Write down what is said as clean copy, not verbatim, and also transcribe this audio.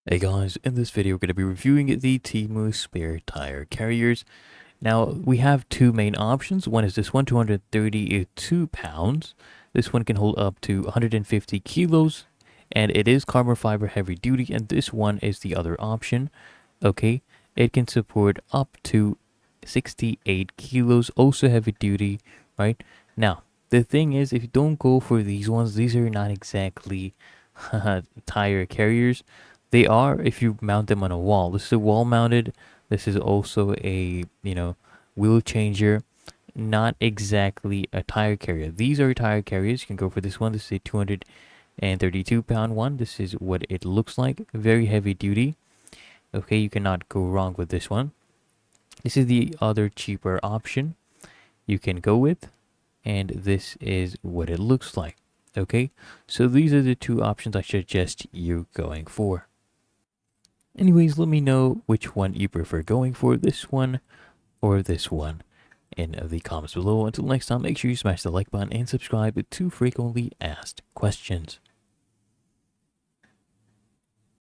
Hey guys, in this video we're going to be reviewing the TEMU Spare Tire Carriers. Now we have two main options. One is this one, 232 pounds. This one can hold up to 150 kilos and it is carbon fiber heavy duty, and this one is the other option. Okay, it can support up to 68 kilos, also heavy duty, right? Now, the thing is, if you don't go for these ones, these are not exactly tire carriers. They are if you mount them on a wall. This is a wall mounted. This is also a, wheel changer. Not exactly a tire carrier. These are tire carriers. You can go for this one. This is a 232-pound one. This is what it looks like. Very heavy duty. Okay, you cannot go wrong with this one. This is the other cheaper option you can go with, and this is what it looks like. Okay, so these are the two options I suggest you going for. Anyways, let me know which one you prefer going for, this one or this one, in the comments below. Until next time, make sure you smash the like button and subscribe to frequently asked questions.